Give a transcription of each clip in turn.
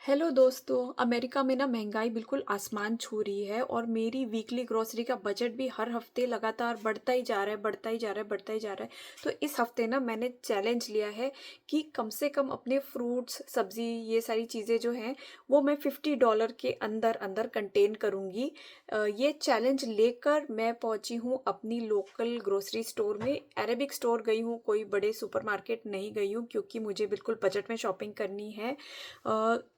Hello दोस्तों। America में ना महंगाई बिल्कुल आसमान छू रही है और मेरी वीकली ग्रोसरी का बजट भी हर हफ्ते लगातार बढ़ता ही जा रहा है, बढ़ता ही जा रहा है, बढ़ता ही जा रहा है। तो इस हफ्ते ना मैंने चैलेंज लिया है कि कम से कम अपने फ्रूट्स, सब्जी, ये सारी चीज़ें जो हैं वो मैं $50 के अंदर अंदर कंटेन करूँगी। ये चैलेंज लेकर मैं पहुँची हूँ अपनी लोकल ग्रोसरी स्टोर में। अरेबिक स्टोर गई हूँ, कोई बड़े सुपरमार्केट नहीं गई हूँ क्योंकि मुझे बिल्कुल बजट में शॉपिंग करनी है।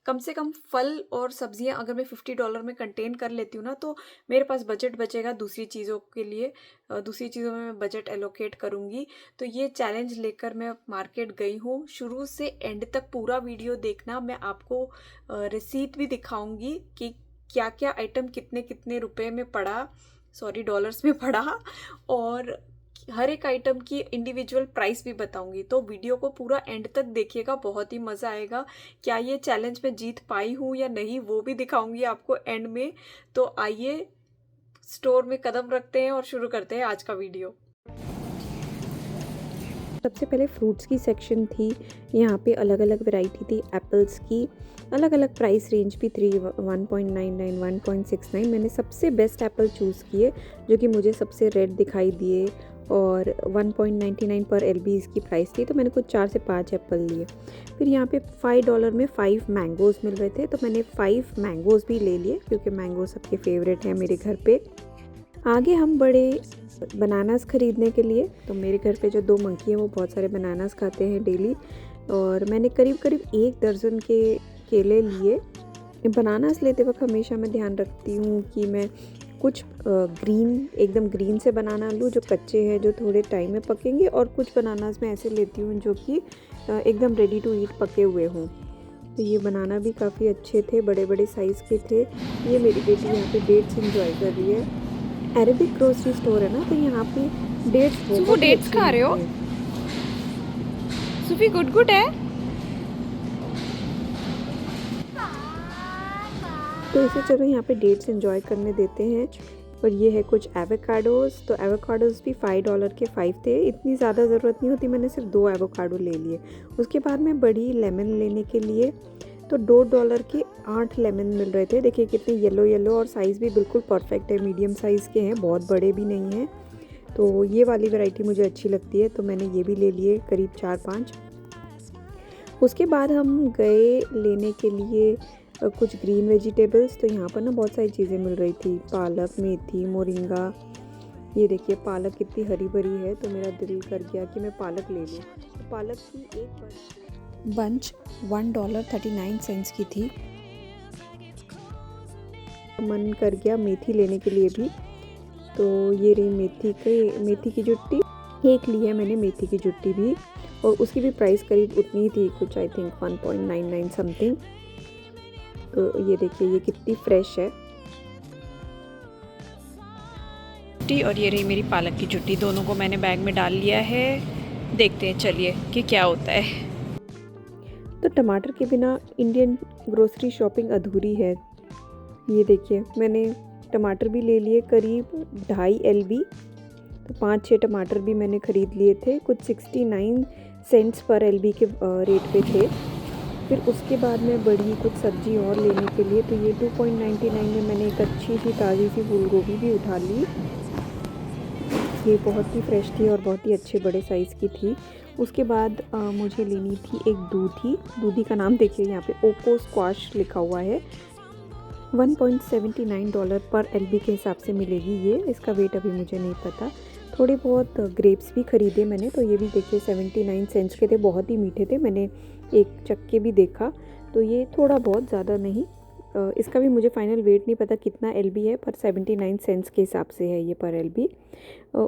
कम से कम फल और सब्जियां अगर मैं $50 में कंटेन कर लेती हूँ ना, तो मेरे पास बजट बचेगा दूसरी चीज़ों के लिए। दूसरी चीज़ों में मैं बजट एलोकेट करूँगी। तो ये चैलेंज लेकर मैं मार्केट गई हूँ। शुरू से एंड तक पूरा वीडियो देखना। मैं आपको रिसीट भी दिखाऊंगी कि क्या क्या आइटम कितने कितने रुपए में पड़ा, सॉरी डॉलर्स में पड़ा, और हर एक आइटम की इंडिविजुअल प्राइस भी बताऊंगी। तो वीडियो को पूरा एंड तक देखिएगा, बहुत ही मज़ा आएगा। क्या ये चैलेंज मैं जीत पाई हूँ या नहीं वो भी दिखाऊंगी आपको एंड में। तो आइए स्टोर में कदम रखते हैं और शुरू करते हैं आज का वीडियो। सबसे पहले फ्रूट्स की सेक्शन थी। यहाँ पे अलग अलग वैरायटी थी एप्पल्स की। अलग अलग प्राइस रेंज भी थी, 1.99, 1.69। मैंने सबसे बेस्ट एप्पल चूज़ किए जो कि मुझे सबसे रेड दिखाई दिए, और 1.99 पर LB इसकी प्राइस थी। तो मैंने कुछ 4 से 5 एप्पल लिए। फिर यहाँ पे $5 में 5 मैंगोज़ मिल रहे थे, तो मैंने 5 मैंगोज़ भी ले लिए क्योंकि मैंगो सबके फेवरेट हैं मेरे घर पे। आगे हम बड़े बनानास ख़रीदने के लिए। तो मेरे घर पे जो 2 मंकी हैं वो बहुत सारे बनानास खाते हैं डेली, और मैंने करीब करीब 1 दर्जन के केले लिए। बनानास लेते वक्त हमेशा मैं ध्यान रखती हूँ कि मैं कुछ ग्रीन, एकदम ग्रीन से बनाना लूँ जो कच्चे हैं, जो थोड़े टाइम में पकेंगे, और कुछ बनानास मैं ऐसे लेती हूँ जो कि एकदम रेडी टू ईट पके हुए हों। तो ये बनाना भी काफ़ी अच्छे थे, बड़े बड़े साइज़ के थे। ये मेरी बेटी यहाँ पे डेट्स इंजॉय कर रही है। अरेबिक ग्रोसरी स्टोर है ना, तो यहाँ पे डेट्स सुफू बहुत ही डेट्स अच्छी खा रहे हो? मिलती हैं। सुफी गुड गुड है। तो इसे चलो यहाँ पे डेट्स एंजॉय करने देते हैं। और ये है कुछ एवोकाडोज़। तो एवोकाडोज़ भी $5 के 5 थे। इतनी ज़्यादा ज़रूरत नहीं होती, मैंने सिर्फ 2 एवोकाडो ले लिए। उसके बाद मैं बड़ी लेमन लेने के लिए, तो $2 के 8 लेमन मिल रहे थे। देखिए कितने येलो येलो, और साइज़ भी बिल्कुल परफेक्ट है, मीडियम साइज़ के हैं, बहुत बड़े भी नहीं हैं। तो ये वाली वैरायटी मुझे अच्छी लगती है, तो मैंने ये भी ले लिए करीब 4-5। उसके बाद हम गए लेने के लिए कुछ ग्रीन वेजिटेबल्स। तो यहाँ पर ना बहुत सारी चीज़ें मिल रही थी, पालक, मेथी, मोरिंगा। ये देखिए पालक कितनी हरी भरी है, तो मेरा दिल कर गया कि मैं पालक ले लूँ। तो पालक की एक बंच $1.39 की थी। मन कर गया मेथी लेने के लिए भी। तो ये रही मेथी की जुट्टी। एक ली है मैंने मेथी की जुट्टी भी, और उसकी भी प्राइस करीब उतनी ही थी, कुछ आई थिंक 1.99 समथिंग। तो ये देखिए ये कितनी फ्रेश है। और ये रही मेरी पालक की जुट्टी, दोनों को मैंने बैग में डाल लिया है। देखते हैं चलिए कि क्या होता है। तो टमाटर के बिना इंडियन ग्रोसरी शॉपिंग अधूरी है। ये देखिए मैंने टमाटर भी ले लिए करीब 2.5 LB। तो 5-6 टमाटर भी मैंने ख़रीद लिए थे, कुछ 69 सेंट्स पर LB के रेट पे थे। फिर उसके बाद मैं बढ़ी कुछ सब्ज़ी और लेने के लिए। तो ये 2.99 में मैंने एक अच्छी सी ताज़ी सी फूल गोभी भी उठा ली। ये बहुत ही फ्रेश थी और बहुत ही अच्छे बड़े साइज़ की थी। उसके बाद मुझे लेनी थी एक दूधी का नाम देखिए यहाँ पे ओको स्क्वाश लिखा हुआ है। $1.79 पर LB के हिसाब से मिलेगी ये। इसका वेट अभी मुझे नहीं पता। थोड़े बहुत ग्रेप्स भी ख़रीदे मैंने। तो ये भी देखिए 79 सेंट्स के थे, बहुत ही मीठे थे। मैंने एक चक्के भी देखा, तो ये थोड़ा बहुत, ज़्यादा नहीं। इसका भी मुझे फ़ाइनल वेट नहीं पता कितना LB है, पर 79 सेंट्स के हिसाब से है ये पर LB।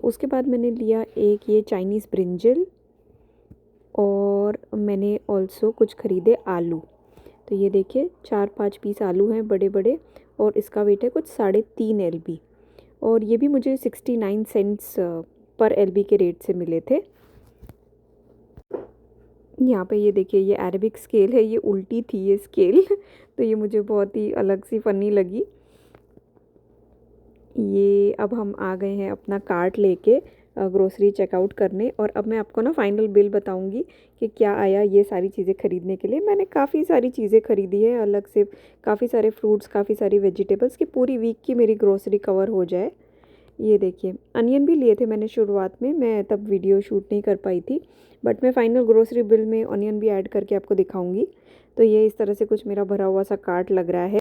उसके बाद मैंने लिया एक ये चाइनीज़ ब्रिंजल, और मैंने ऑल्सो कुछ ख़रीदे आलू। तो ये देखिए 4-5 पीस आलू हैं बड़े बड़े, और इसका वेट है कुछ 3.5 LB। और ये भी मुझे 69 सेंट्स पर LB के रेट से मिले थे। यहाँ पे ये देखिए ये अरेबिक स्केल है, ये उल्टी थी ये स्केल तो ये मुझे बहुत ही अलग सी फ़नी लगी। ये अब हम आ गए हैं अपना कार्ट लेके ग्रोसरी चेकआउट करने। और अब मैं आपको ना फाइनल बिल बताऊंगी कि क्या आया ये सारी चीज़ें ख़रीदने के लिए। मैंने काफ़ी सारी चीज़ें ख़रीदी है अलग से, काफ़ी सारे फ्रूट्स, काफ़ी सारी वेजिटेबल्स कि पूरी वीक की मेरी ग्रोसरी कवर हो जाए। ये देखिए, अनियन भी लिए थे मैंने शुरुआत में, मैं तब वीडियो शूट नहीं कर पाई थी, बट मैं फाइनल ग्रोसरी बिल में अनियन भी ऐड करके आपको दिखाऊंगी। तो ये इस तरह से कुछ मेरा भरा हुआ सा कार्ट लग रहा है।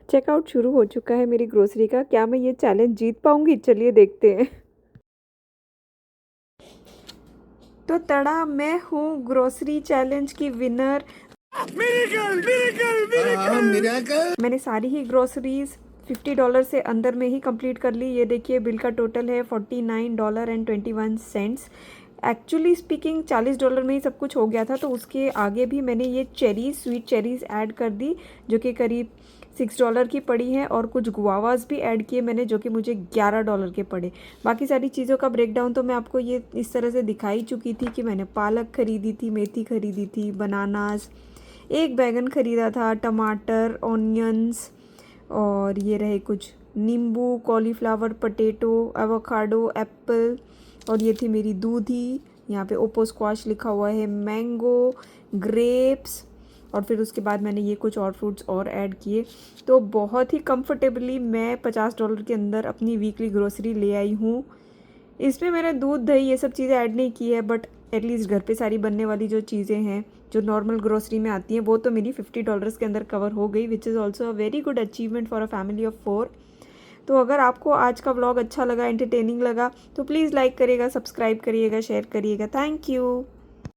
चेकआउट शुरू हो चुका है मेरी ग्रोसरी का। क्या मैं ये चैलेंज जीत पाऊंगी? चलिए देखते हैं। तो तड़ा, मैं हूँ ग्रोसरी चैलेंज की विनर। मैंने सारी ही ग्रोसरीज $50 से अंदर में ही कंप्लीट कर ली। ये देखिए बिल का टोटल है $49.21। एक्चुअली स्पीकिंग $40 में ही सब कुछ हो गया था। तो उसके आगे भी मैंने ये चेरीज, स्वीट चेरीज ऐड कर दी जो कि करीब $6 की पड़ी हैं, और कुछ गुआवास भी ऐड किए मैंने जो कि मुझे $11 के पड़े। बाकी सारी चीज़ों का ब्रेकडाउन तो मैं आपको ये इस तरह से दिखाई चुकी थी कि मैंने पालक खरीदी थी, मेथी खरीदी थी, बनानास, एक बैगन ख़रीदा था, टमाटर, ऑनियंस, और ये रहे कुछ नींबू, कॉलीफ्लावर, पोटैटो, एवोकाडो, एप्पल, और ये थी मेरी दूधी, यहाँ पे ओपो स्क्वाश लिखा हुआ है, मैंगो, ग्रेप्स, और फिर उसके बाद मैंने ये कुछ और फ्रूट्स और ऐड किए। तो बहुत ही कंफर्टेबली मैं $50 के अंदर अपनी वीकली ग्रोसरी ले आई हूँ। इसमें मैंने दूध, दही, ये सब चीज़ें ऐड नहीं की है, बट एटलीस्ट घर पे सारी बनने वाली जो चीज़ें हैं जो नॉर्मल ग्रोसरी में आती हैं वो तो मेरी $50 के अंदर कवर हो गई, which is also a very good achievement for a family of 4। तो अगर आपको आज का व्लॉग अच्छा लगा, एंटरटेनिंग लगा, तो प्लीज़ लाइक करिएगा, सब्सक्राइब करिएगा, शेयर करिएगा। Thank you.